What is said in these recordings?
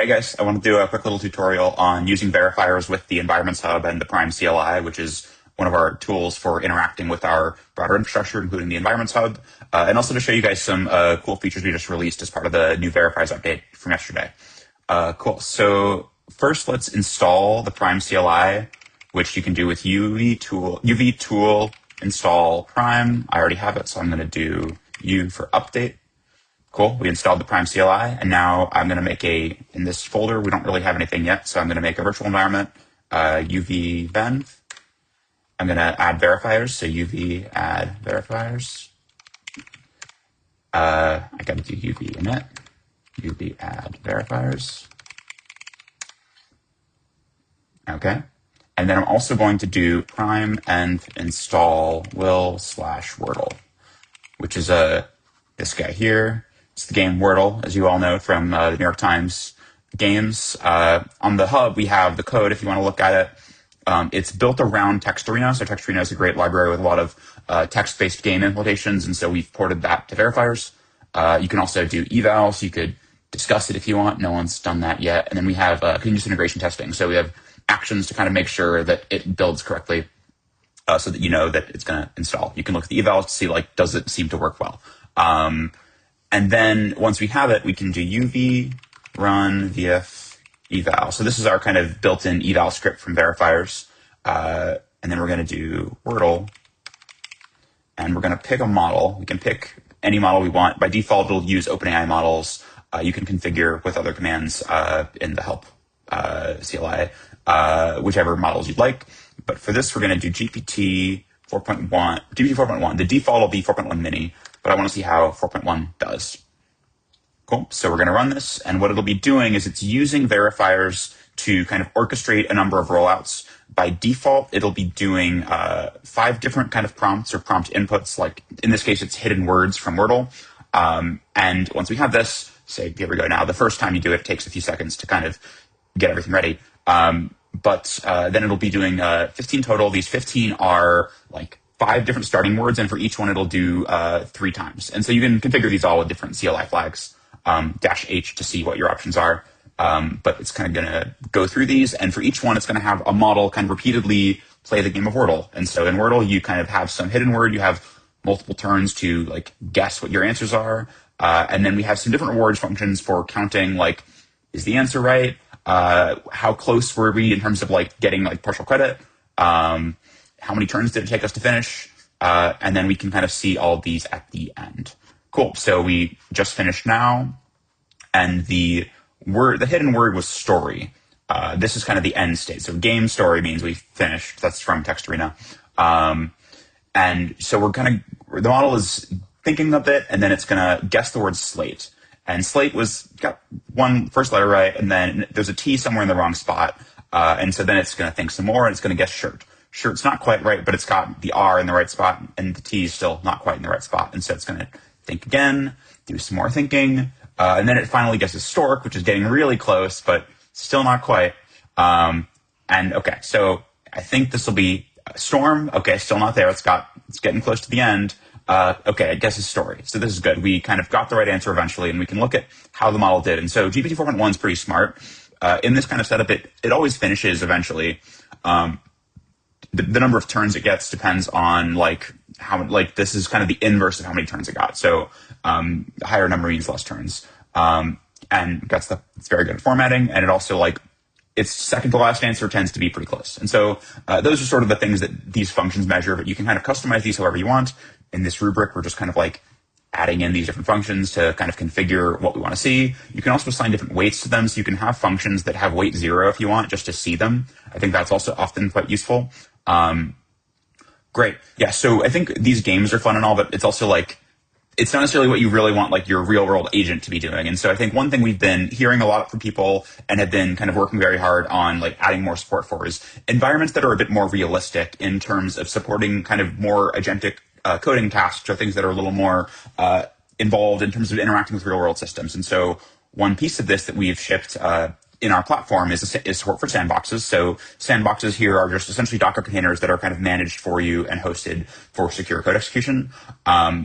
Hey guys, I want to do a quick little tutorial on using verifiers with the Environments Hub and the Prime CLI, which is one of our tools for interacting with our broader infrastructure, including the Environments Hub, and also to show you guys some cool features we just released as part of the new verifiers update from yesterday. Cool. So first, let's install the Prime CLI, which you can do with UV tool install Prime. I already have it, so I'm going to do U for update. Cool. We installed the Prime CLI, and now I'm going to make in this folder, we don't really have anything yet, so I'm going to make a virtual environment, UV venv. I'm going to add verifiers, so UV add verifiers. I got to do UV init, UV add verifiers. Okay. And then I'm also going to do prime env install will/Wordle, which is this guy here. It's the game Wordle, as you all know from the New York Times games. On the hub, we have the code if you want to look at it. It's built around Textarena. So Textarena is a great library with a lot of text-based game implementations, and so we've ported that to verifiers. You can also do evals. You could discuss it if you want. No one's done that yet. And then we have continuous integration testing. So we have actions to kind of make sure that it builds correctly so that you know that it's going to install. You can look at the evals to see, like, does it seem to work well? And then once we have it, we can do UV run vf eval. So this is our kind of built-in eval script from verifiers. And then we're going to do Wordle. And we're going to pick a model. We can pick any model we want. By default, it'll use OpenAI models. You can configure with other commands in the help CLI, whichever models you'd like. But for this, we're going to do GPT 4.1. The default will be 4.1 mini, but I want to see how 4.1 does. Cool. So we're going to run this, and what it'll be doing is it's using verifiers to kind of orchestrate a number of rollouts. By default, it'll be doing 5 different kind of prompts or prompt inputs. Like in this case, it's hidden words from Wordle. And once we have this, say, here we go now. The first time you do it, it takes a few seconds to kind of get everything ready. But then it'll be doing 15 total. These 15 are like 5 different starting words, and for each one, it'll do 3 times. And so you can configure these all with different CLI flags, -H to see what your options are. But it's kind of going to go through these, and for each one, it's going to have a model kind of repeatedly play the game of Wordle. And so in Wordle, you kind of have some hidden word. You have multiple turns to like guess what your answers are. And then we have some different rewards functions for counting, like, is the answer right? How close were we in terms of like getting like partial credit? How many turns did it take us to finish? And then we can kind of see all of these at the end. Cool. So we just finished now. And the hidden word was story. This is kind of the end state. So game story means we finished. That's from Textarena. And so the model is thinking a bit, and then it's going to guess the word slate. And slate got one first letter right, and then there's a T somewhere in the wrong spot. And so then it's going to think some more, and it's going to guess shirt. Shirt's not quite right, but it's got the R in the right spot, and the T is still not quite in the right spot. And so it's going to think again, do some more thinking, and then it finally guesses stork, which is getting really close, but still not quite. And okay, so I think this will be storm. Okay, still not there. It's getting close to the end. Okay, I guess it's story. So this is good. We kind of got the right answer eventually, and we can look at how the model did. And so GPT 4.1 is pretty smart. In this kind of setup, it always finishes eventually. The number of turns it gets depends on this is kind of the inverse of how many turns it got. So the higher number means less turns. And it's very good at formatting, and it also its second to last answer tends to be pretty close. And so those are sort of the things that these functions measure, but you can kind of customize these however you want. In this rubric, we're just kind of adding in these different functions to kind of configure what we want to see. You can also assign different weights to them, so you can have functions that have weight 0 if you want, just to see them. I think that's also often quite useful. Great. Yeah, so I think these games are fun and all, but it's also it's not necessarily what you really want your real world agent to be doing. And so I think one thing we've been hearing a lot from people and have been kind of working very hard on adding more support for is environments that are a bit more realistic in terms of supporting kind of more agentic coding tasks, or things that are a little more involved in terms of interacting with real world systems. And so one piece of this that we've shipped in our platform is support for sandboxes. So sandboxes here are just essentially Docker containers that are kind of managed for you and hosted for secure code execution.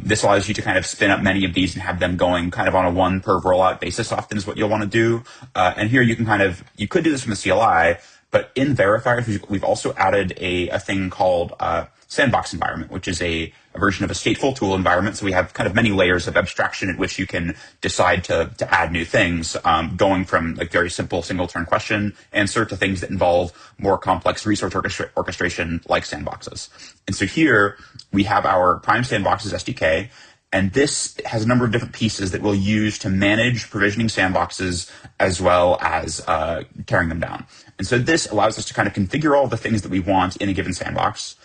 This allows you to kind of spin up many of these and have them going kind of on a one per rollout basis often is what you'll want to do. And here you could do this from the CLI, but in verifiers, we've also added a thing called sandbox environment, which is a version of a stateful tool environment. So we have kind of many layers of abstraction at which you can decide to add new things, going from like very simple single turn question answer to things that involve more complex resource orchestration like sandboxes. And so here we have our Prime Sandboxes SDK. And this has a number of different pieces that we'll use to manage provisioning sandboxes as well as tearing them down. And so this allows us to kind of configure all the things that we want in a given sandbox.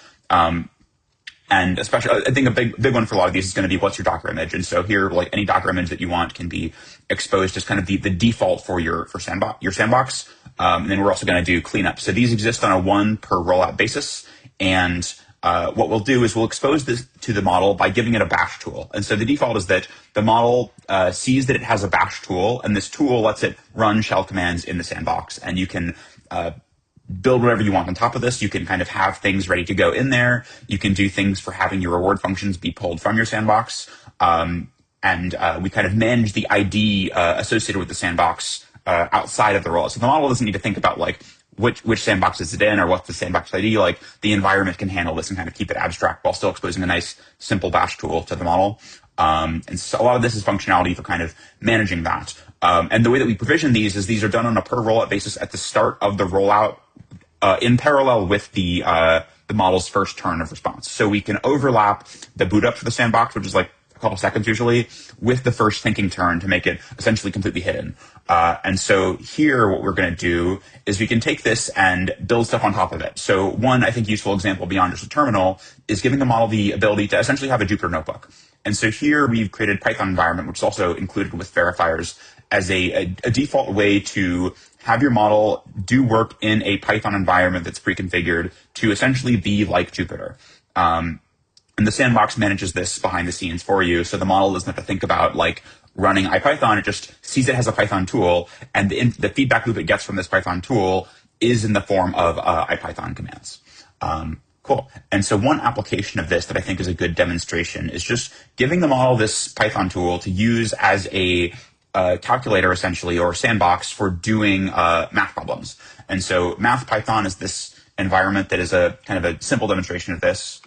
And especially, I think a big one for a lot of these is going to be what's your Docker image. And so here, like any Docker image that you want can be exposed as kind of the default for your sandbox. And then we're also going to do cleanup. So these exist on a one per rollout basis. And what we'll do is we'll expose this to the model by giving it a bash tool. And so the default is that the model sees that it has a bash tool, and this tool lets it run shell commands in the sandbox. And you can build whatever you want on top of this. You can kind of have things ready to go in there. You can do things for having your reward functions be pulled from your sandbox. And we kind of manage the ID associated with the sandbox outside of the role. So the model doesn't need to think about like which sandbox is it in or what's the sandbox ID. Like the environment can handle this and kind of keep it abstract while still exposing a nice simple bash tool to the model. And so a lot of this is functionality for kind of managing that. And the way that we provision these is these are done on a per rollout basis at the start of the rollout, in parallel with the model's first turn of response. So we can overlap the boot up for the sandbox, which is like a couple seconds usually, with the first thinking turn to make it essentially completely hidden. And so here what we're going to do is we can take this and build stuff on top of it. So one, I think, useful example beyond just a terminal is giving the model the ability to essentially have a Jupyter notebook. And so here we've created Python environment, which is also included with verifiers as a default way to have your model do work in a Python environment that's pre-configured to essentially be like Jupyter. And the sandbox manages this behind the scenes for you. So the model doesn't have to think about like running IPython. It just sees it has a Python tool, and the feedback loop it gets from this Python tool is in the form of IPython commands. Cool. And so one application of this that I think is a good demonstration is just giving the model this Python tool to use as a calculator, essentially, or sandbox for doing math problems. And so Math Python is this environment that is a kind of a simple demonstration of this.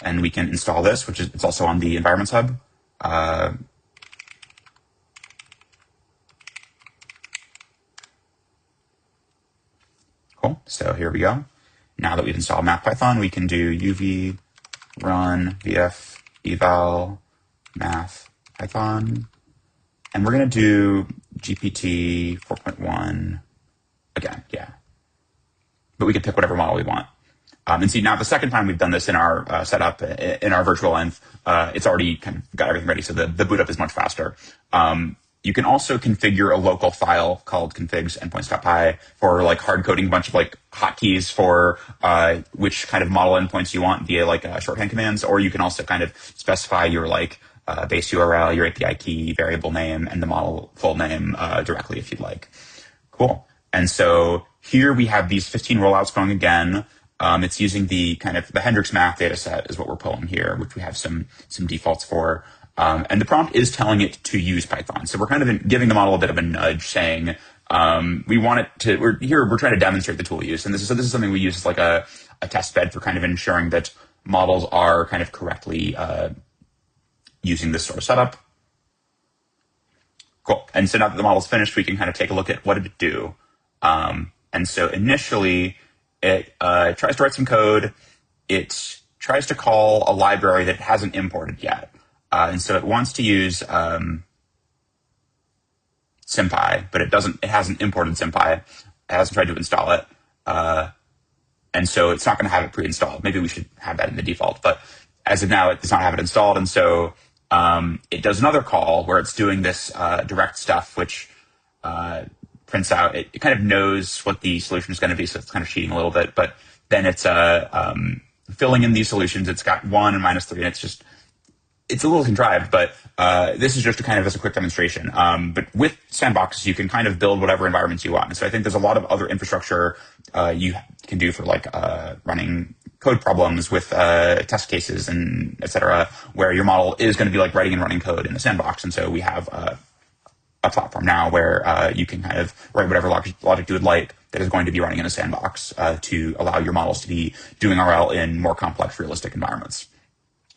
And we can install this, which is it's also on the Environments Hub. Cool. So here we go. Now that we've installed Math Python, we can do uv run vf eval math Python. And we're going to do GPT 4.1 again, yeah. But we can pick whatever model we want. And see, now the second time we've done this in our setup, in our virtual env, it's already kind of got everything ready, so the boot up is much faster. You can also configure a local file called configs endpoints.py for like hard coding a bunch of like hotkeys for which kind of model endpoints you want via like shorthand commands, or you can also kind of specify your like base URL, your API key, variable name, and the model full name directly if you'd like. Cool. And so here we have these 15 rollouts going again. It's using the kind of the Hendrix math data set is what we're pulling here, which we have some defaults for. And the prompt is telling it to use Python. So we're kind of giving the model a bit of a nudge saying, we want it to, we're trying to demonstrate the tool use. And this is something we use as like a test bed for kind of ensuring that models are kind of correctly using this sort of setup. Cool. And so now that the model's finished, we can kind of take a look at what did it do. And so initially, it tries to write some code. It tries to call a library that it hasn't imported yet. And so it wants to use SymPy, but it hasn't imported SymPy. It hasn't tried to install it. And so it's not going to have it pre-installed. Maybe we should have that in the default. But as of now, it does not have it installed. And so it does another call where it's doing this direct stuff, which prints out. It kind of knows what the solution is going to be, so it's kind of cheating a little bit. But then it's filling in these solutions. It's got 1 and -3, and it's just it's a little contrived, but this is just kind of as a quick demonstration. But with sandboxes, you can kind of build whatever environments you want. And so I think there's a lot of other infrastructure you can do for like running code problems with test cases and et cetera, where your model is going to be like writing and running code in a sandbox. And so we have a platform now where you can kind of write whatever logic you would like that is going to be running in a sandbox to allow your models to be doing RL in more complex, realistic environments.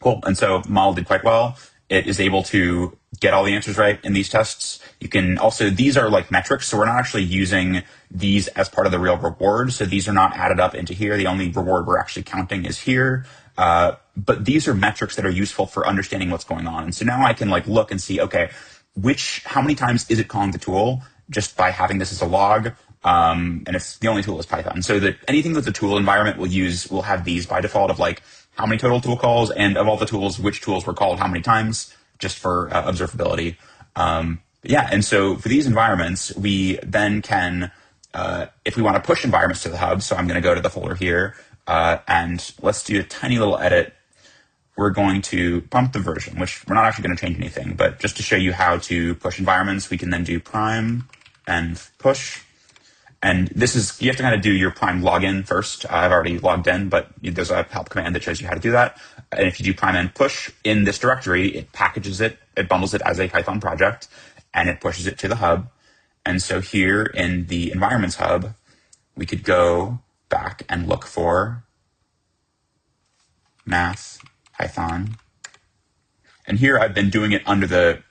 Cool. And so model did quite well. It is able to get all the answers right in these tests. You can also, these are like metrics, so we're not actually using these as part of the real reward. So these are not added up into here. The only reward we're actually counting is here. But these are metrics that are useful for understanding what's going on. And so now I can like look and see, okay, how many times is it calling the tool just by having this as a log? And it's the only tool is Python. So that anything that's a tool environment will have these by default of like, how many total tool calls, and of all the tools, which tools were called how many times, just for observability. Yeah, and so for these environments, we then can, if we want to push environments to the hub, so I'm going to go to the folder here, and let's do a tiny little edit. We're going to bump the version, which we're not actually going to change anything, but just to show you how to push environments, we can then do prime and push. And this is, you have to kind of do your Prime login first. I've already logged in, but there's a help command that shows you how to do that. And if you do prime and push in this directory, it packages it, it bundles it as a Python project, and it pushes it to the hub. And so here in the environments hub, we could go back and look for math, Python. And here I've been doing it under the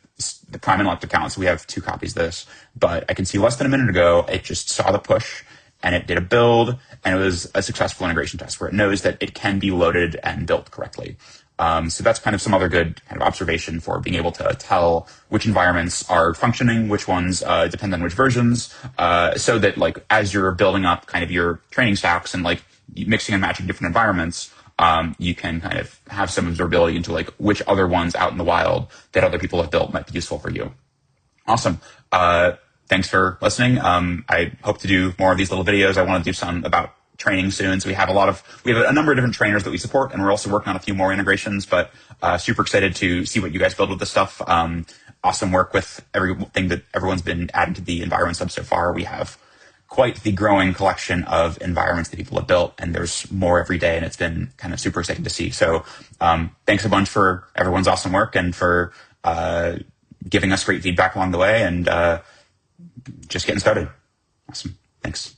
Prime Intellect account, so we have 2 copies of this. But I can see less than a minute ago, it just saw the push, and it did a build, and it was a successful integration test where it knows that it can be loaded and built correctly. So that's kind of some other good kind of observation for being able to tell which environments are functioning, which ones depend on which versions, so that like as you're building up kind of your training stacks and like mixing and matching different environments, you can kind of have some observability into like which other ones out in the wild that other people have built might be useful for you. Awesome. Thanks for listening. I hope to do more of these little videos. I want to do some about training soon. So we have a number of different trainers that we support, and we're also working on a few more integrations, but super excited to see what you guys build with this stuff. Awesome work with everything that everyone's been adding to the environment sub so far. We have quite the growing collection of environments that people have built, and there's more every day, and it's been kind of super exciting to see. So thanks a bunch for everyone's awesome work and for giving us great feedback along the way, and just getting started. Awesome. Thanks.